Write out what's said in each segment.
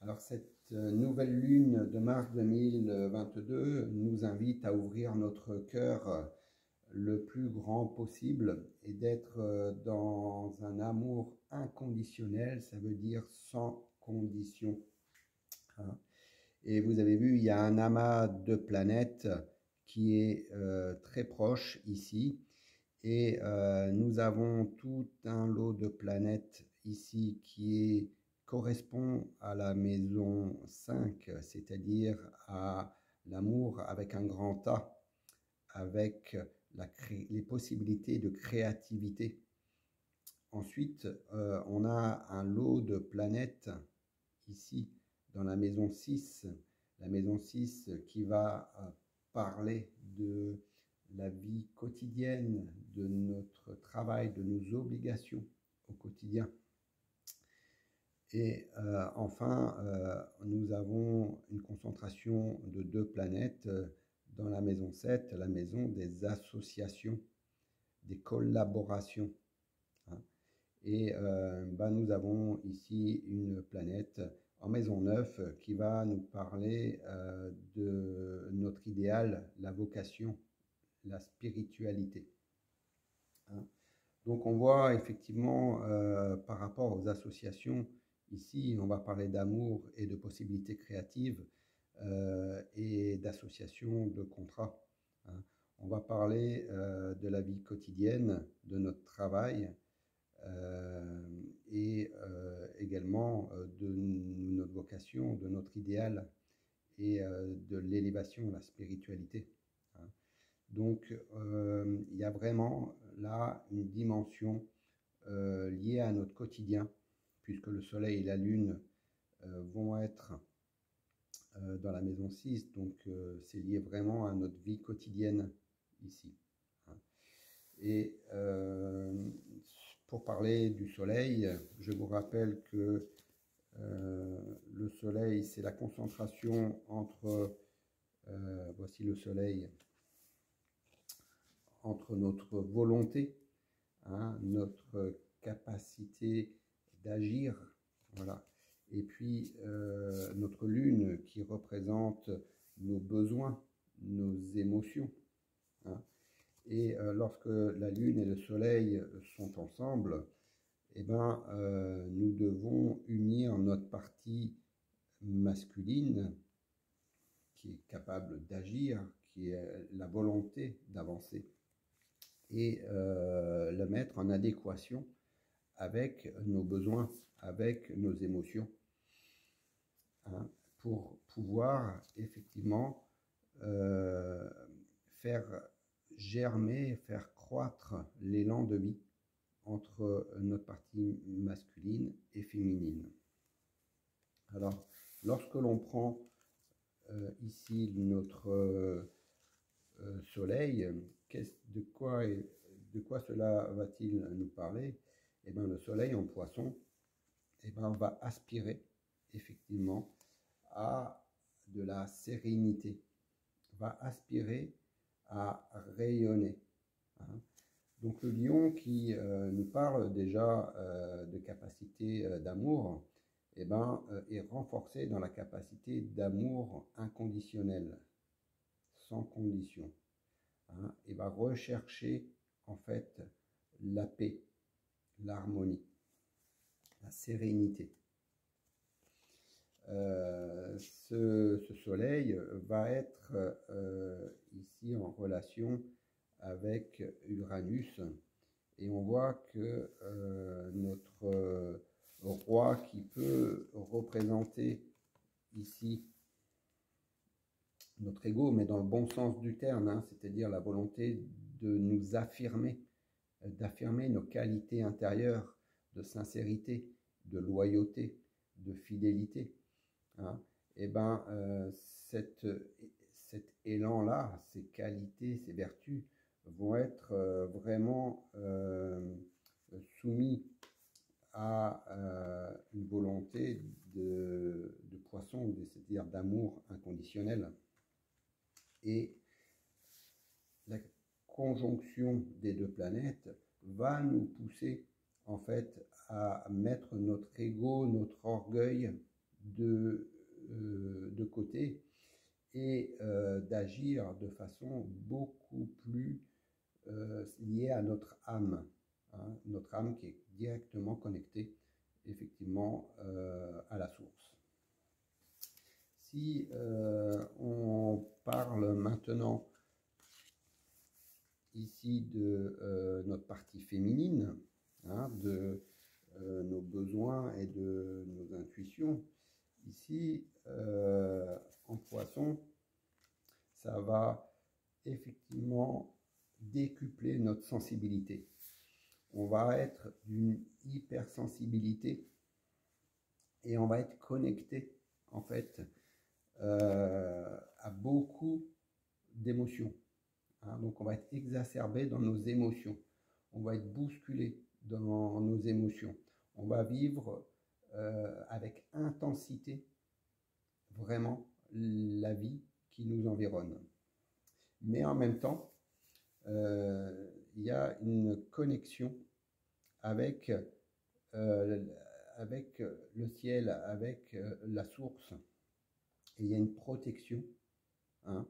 Alors cette nouvelle lune de mars 2022 nous invite à ouvrir notre cœur le plus grand possible et d'être dans un amour inconditionnel, ça veut dire sans condition. Hein. Et vous avez vu, il y a un amas de planètes qui est très proche ici. Et nous avons tout un lot de planètes ici correspond à la maison 5, c'est-à-dire à l'amour avec un grand A, avec les possibilités de créativité. Ensuite, on a un lot de planètes ici dans la maison 6, la maison 6 qui va parler de la vie quotidienne, de notre travail, de nos obligations au quotidien. Et enfin, nous avons une concentration de 2 planètes dans la maison 7, la maison des associations, des collaborations. Hein. Et nous avons ici une planète en maison 9 qui va nous parler de notre idéal, la vocation, la spiritualité. Hein. Donc on voit effectivement par rapport aux associations, ici on va parler d'amour et de possibilités créatives et d'associations de contrats. Hein. On va parler de la vie quotidienne, de notre travail et également de notre vocation, de notre idéal et de l'élévation, la spiritualité. Hein. Donc, il y a vraiment là une dimension liée à notre quotidien, puisque le soleil et la lune vont être dans la maison 6, donc c'est lié vraiment à notre vie quotidienne ici. Hein. Et pour parler du soleil, je vous rappelle que le soleil, c'est la concentration entre, voici le soleil, entre notre volonté, hein, notre capacité d'agir, voilà, et puis notre lune qui représente nos besoins, nos émotions. Hein. Et lorsque la lune et le soleil sont ensemble, eh ben, nous devons unir notre partie masculine qui est capable d'agir, qui est la volonté d'avancer, et la mettre en adéquation avec nos besoins, avec nos émotions, hein, pour pouvoir effectivement faire germer, faire croître l'élan de vie entre notre partie masculine et féminine. Alors, lorsque l'on prend ici notre soleil, de quoi cela va-t-il nous parler? Eh bien, le soleil en poisson, eh bien, va aspirer effectivement à de la sérénité, va aspirer à rayonner. Hein. Donc le lion qui nous parle déjà de capacité d'amour, eh ben, est renforcé dans la capacité d'amour inconditionnel, sans condition. Hein, et va rechercher en fait la paix, l'harmonie, la sérénité. Ce soleil va être ici en relation avec Uranus, et on voit que notre roi qui peut représenter ici notre ego, mais dans le bon sens du terme, hein, c'est-à-dire la volonté de nous affirmer, d'affirmer nos qualités intérieures de sincérité, de loyauté, de fidélité. Hein. Et ben, cet élan-là, ces qualités, ces vertus vont être vraiment soumis à une volonté de poisson, c'est-à-dire d'amour inconditionnel. Et la conjonction des 2 planètes va nous pousser en fait à mettre notre ego, notre orgueil de côté et d'agir de façon beaucoup plus liée à notre âme, hein, notre âme qui est directement connectée effectivement à la source. Si on parle maintenant ici de notre partie féminine, hein, de nos besoins et de nos intuitions, ici en poisson, ça va effectivement décupler notre sensibilité. On va être d'une hypersensibilité et on va être connecté en fait à beaucoup d'émotions. Hein, donc on va être exacerbé dans nos émotions. On va être bousculé dans nos émotions. On va vivre avec intensité vraiment la vie qui nous environne. Mais en même temps, il y a une connexion avec, avec le ciel, avec la source. Et il y a une protection. Hein.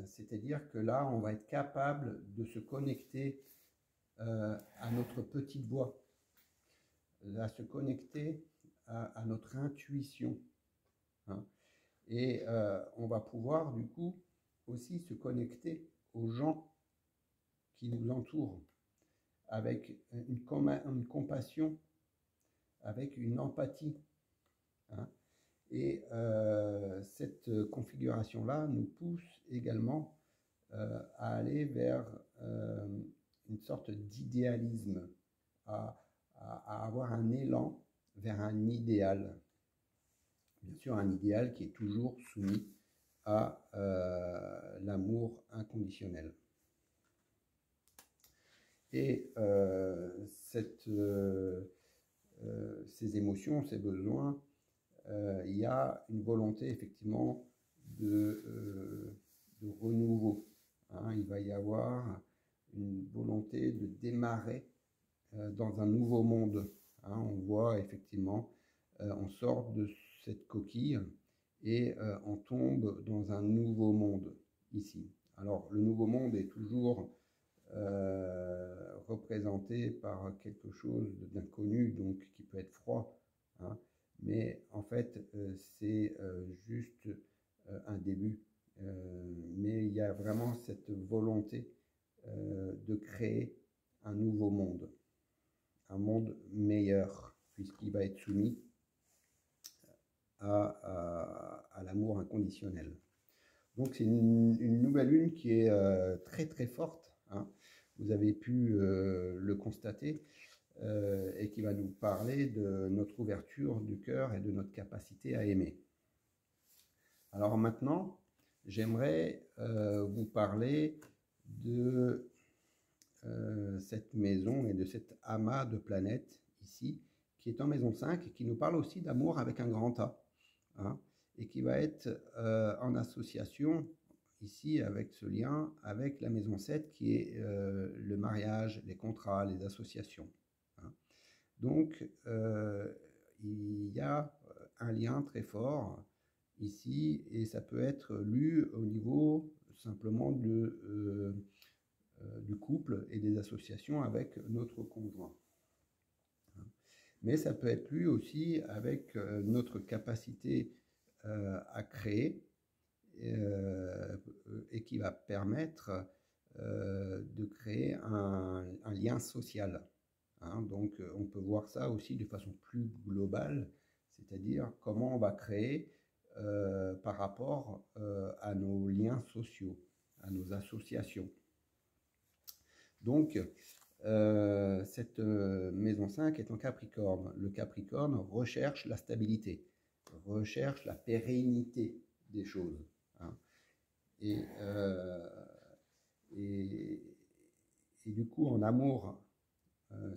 C'est-à-dire que là, on va être capable de se connecter à notre petite voix, à se connecter à notre intuition. Hein. Et on va pouvoir du coup aussi se connecter aux gens qui nous entourent avec une compassion, avec une empathie. Hein. Et cette configuration-là nous pousse également à aller vers une sorte d'idéalisme, à avoir un élan vers un idéal. Bien sûr, un idéal qui est toujours soumis à l'amour inconditionnel. Et ces émotions, ces besoins, il y a une volonté effectivement de renouveau. Hein. Il va y avoir une volonté de démarrer dans un nouveau monde. Hein. On voit effectivement, on sort de cette coquille et on tombe dans un nouveau monde ici. Alors le nouveau monde est toujours représenté par quelque chose d'inconnu, donc qui peut être froid. Hein. Mais en fait, c'est juste un début. Mais il y a vraiment cette volonté de créer un nouveau monde, un monde meilleur, puisqu'il va être soumis à l'amour inconditionnel. Donc c'est une nouvelle lune qui est très très forte, hein. Vous avez pu le constater, et qui va nous parler de notre ouverture du cœur et de notre capacité à aimer. Alors maintenant, j'aimerais vous parler de cette maison et de cet amas de planètes ici, qui est en maison 5 et qui nous parle aussi d'amour avec un grand A, hein, et qui va être en association ici avec ce lien avec la maison 7 qui est le mariage, les contrats, les associations. Hein. Donc il y a un lien très fort ici et ça peut être lu au niveau simplement du couple et des associations avec notre conjoint. Mais ça peut être lu aussi avec notre capacité à créer et qui va permettre de créer un lien social. Hein. Donc on peut voir ça aussi de façon plus globale, c'est-à-dire comment on va créer par rapport à nos liens sociaux, à nos associations. Donc, cette maison 5 est en Capricorne. Le Capricorne recherche la stabilité, recherche la pérennité des choses. Hein. Et du coup, en amour,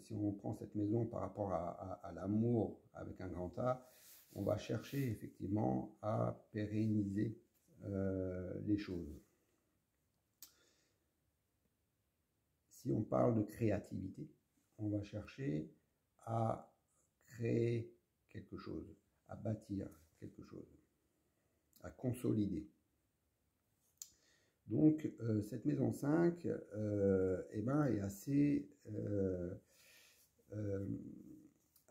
si on prend cette maison par rapport à l'amour avec un grand A, on va chercher effectivement à pérenniser les choses. Si on parle de créativité, on va chercher à créer quelque chose, à bâtir quelque chose, à consolider. Donc, cette maison 5 eh ben, est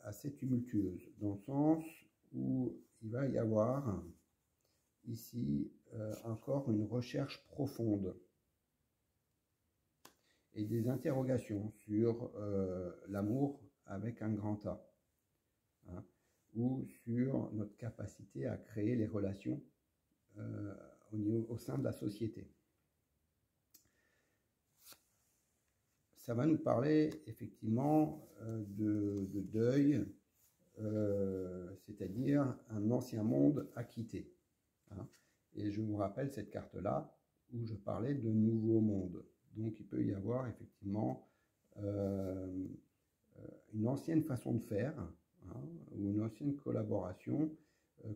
assez tumultueuse, dans le sens où il va y avoir ici encore une recherche profonde et des interrogations sur l'amour avec un grand A, hein, ou sur notre capacité à créer les relations au sein de la société. Ça va nous parler effectivement de deuil, c'est-à-dire un ancien monde à quitter, hein. Et je vous rappelle cette carte-là où je parlais de nouveau monde. Donc il peut y avoir effectivement une ancienne façon de faire, hein, ou une ancienne collaboration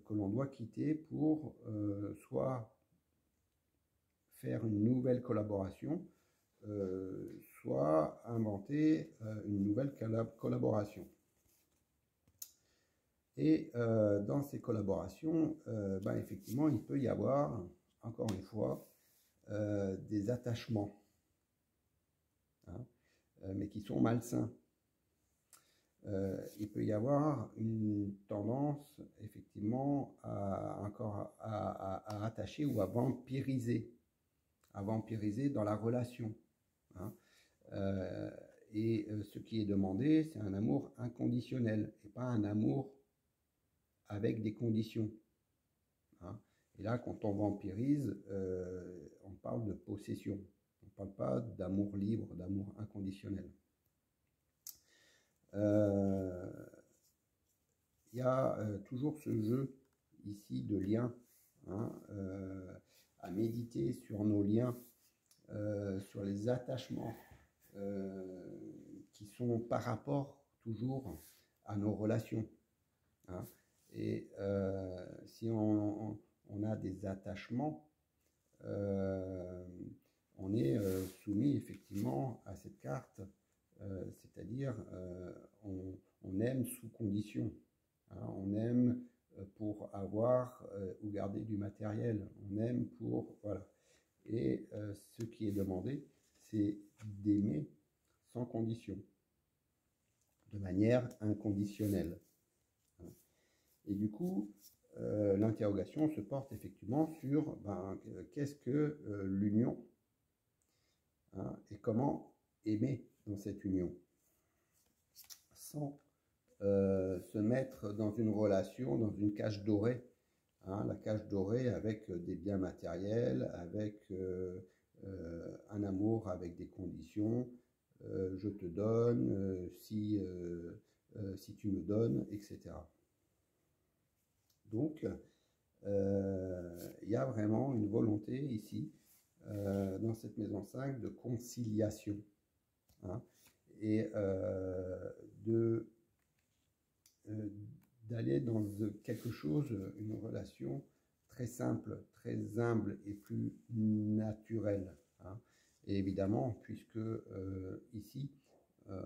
que l'on doit quitter pour soit faire une nouvelle collaboration, soit inventer une nouvelle collaboration. Et dans ces collaborations, ben effectivement, il peut y avoir, encore une fois, des attachements, hein, mais qui sont malsains. Il peut y avoir une tendance, effectivement, à attacher ou à vampiriser dans la relation, hein. Et ce qui est demandé, c'est un amour inconditionnel et pas un amour avec des conditions, hein. Et là, quand on vampirise, on parle de possession. On ne parle pas d'amour libre, d'amour inconditionnel. Il y a toujours ce jeu ici de liens, hein, à méditer sur nos liens, sur les attachements qui sont par rapport toujours à nos relations, hein. Et si on a des attachements, on est soumis effectivement à cette carte, c'est-à-dire on aime sous condition, hein. On aime pour avoir ou garder du matériel, on aime pour... Voilà. Et ce qui est demandé, c'est d'aimer sans condition, de manière inconditionnelle. Et du coup, l'interrogation se porte effectivement sur qu'est-ce que l'union, hein, et comment aimer dans cette union, sans se mettre dans une relation, dans une cage dorée, hein, la cage dorée avec des biens matériels, avec un amour avec des conditions, je te donne, si tu me donnes, etc. Donc, il y a vraiment une volonté ici, dans cette maison 5, de conciliation, hein, et d'aller dans quelque chose, une relation très simple, très humble et plus naturelle, hein. Et évidemment, puisque ici,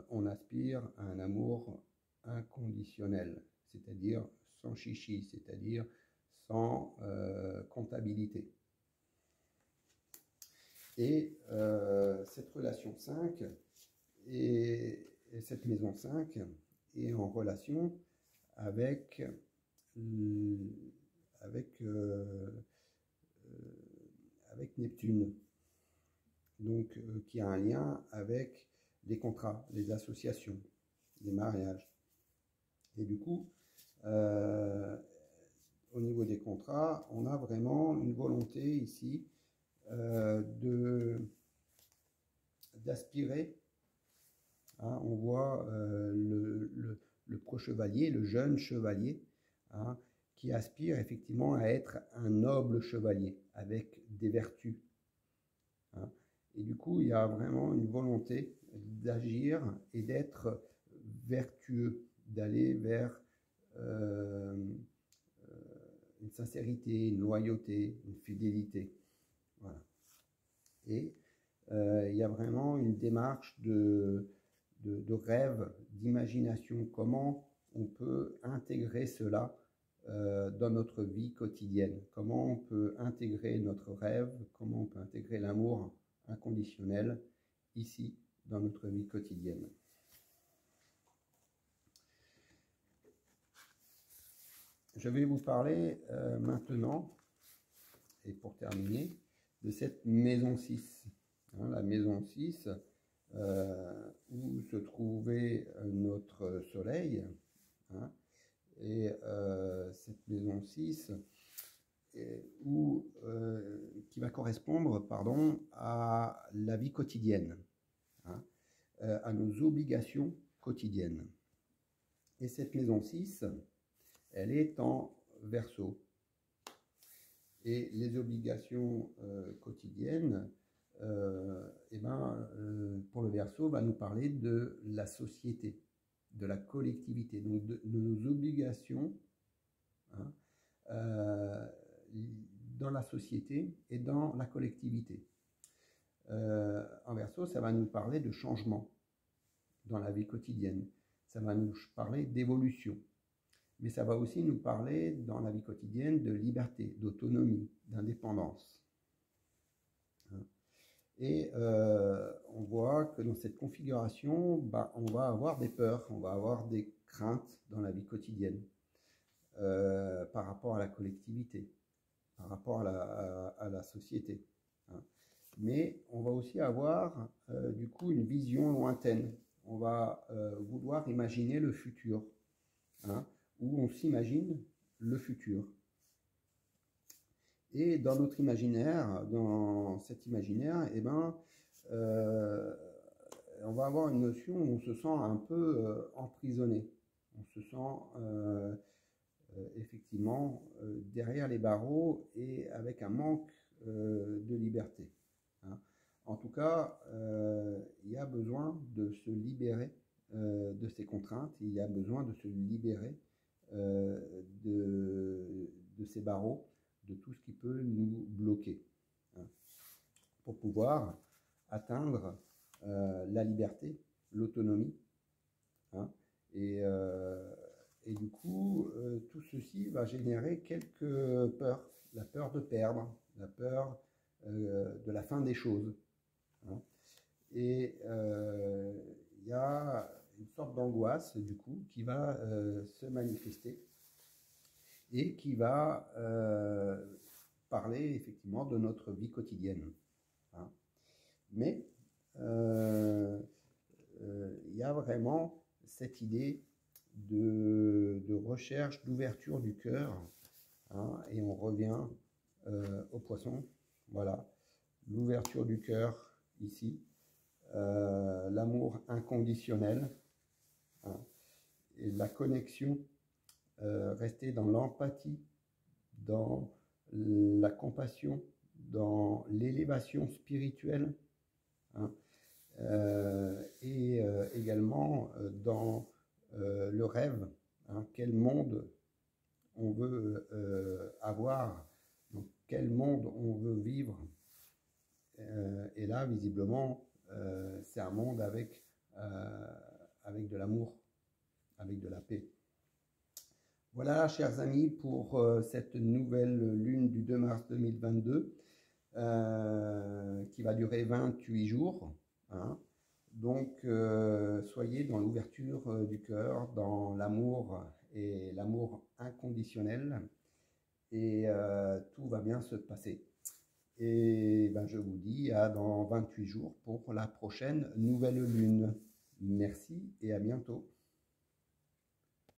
on aspire à un amour inconditionnel, c'est-à-dire sans chichi, c'est-à-dire sans comptabilité. Et cette relation 5 et cette maison 5 est en relation avec Neptune, donc qui a un lien avec les contrats, les associations, les mariages. Et du coup, au niveau des contrats, on a vraiment une volonté ici d'aspirer, hein. On voit le pro-chevalier, le jeune chevalier, hein, qui aspire effectivement à être un noble chevalier avec des vertus, hein. Et du coup, il y a vraiment une volonté d'agir et d'être vertueux, d'aller vers une sincérité, une loyauté, une fidélité. Voilà. Et il y a vraiment une démarche de rêve, d'imagination, comment on peut intégrer cela dans notre vie quotidienne. Comment on peut intégrer notre rêve, comment on peut intégrer l'amour inconditionnel ici, dans notre vie quotidienne. Je vais vous parler maintenant, et pour terminer, de cette maison 6. Hein, la maison 6, où se trouvait notre soleil, hein, et cette maison 6, qui va correspondre, pardon, à la vie quotidienne, hein, à nos obligations quotidiennes. Et cette maison 6, elle est en Verseau. Et les obligations quotidiennes, pour le Verseau, va nous parler de la société, de la collectivité, donc de nos obligations, hein, dans la société et dans la collectivité. En Verseau, ça va nous parler de changement dans la vie quotidienne, ça va nous parler d'évolution. Mais ça va aussi nous parler dans la vie quotidienne de liberté, d'autonomie, d'indépendance. Et on voit que dans cette configuration, on va avoir des peurs, on va avoir des craintes dans la vie quotidienne par rapport à la collectivité, par rapport à la société. Hein. Mais on va aussi avoir du coup une vision lointaine. On va vouloir imaginer le futur. Hein, où on s'imagine le futur. Et dans notre imaginaire, dans cet imaginaire, on va avoir une notion où on se sent un peu emprisonné. On se sent effectivement derrière les barreaux et avec un manque de liberté. Hein. En tout cas, il y a besoin de se libérer de ces contraintes, il y a besoin de se libérer de ces barreaux, de tout ce qui peut nous bloquer, hein, pour pouvoir atteindre la liberté, l'autonomie, hein, et du coup, tout ceci va générer quelques peurs, la peur de perdre, la peur de la fin des choses, hein, et il y a une sorte d'angoisse du coup qui va se manifester et qui va parler effectivement de notre vie quotidienne. Hein. Mais il y a vraiment cette idée de recherche, d'ouverture du cœur, hein, et on revient au poisson, voilà, l'ouverture du cœur ici, l'amour inconditionnel, hein, et la connexion, rester dans l'empathie, dans la compassion, dans l'élévation spirituelle, hein, et également dans le rêve, hein, quel monde on veut avoir, dans quel monde on veut vivre. Et là, visiblement, c'est un monde avec de l'amour, avec de la paix. Voilà, chers amis, pour cette nouvelle lune du 2 mars 2022, qui va durer 28 jours. Hein. Donc, soyez dans l'ouverture du cœur, dans l'amour et l'amour inconditionnel, et tout va bien se passer. Et je vous dis à dans 28 jours pour la prochaine nouvelle lune. Merci et à bientôt.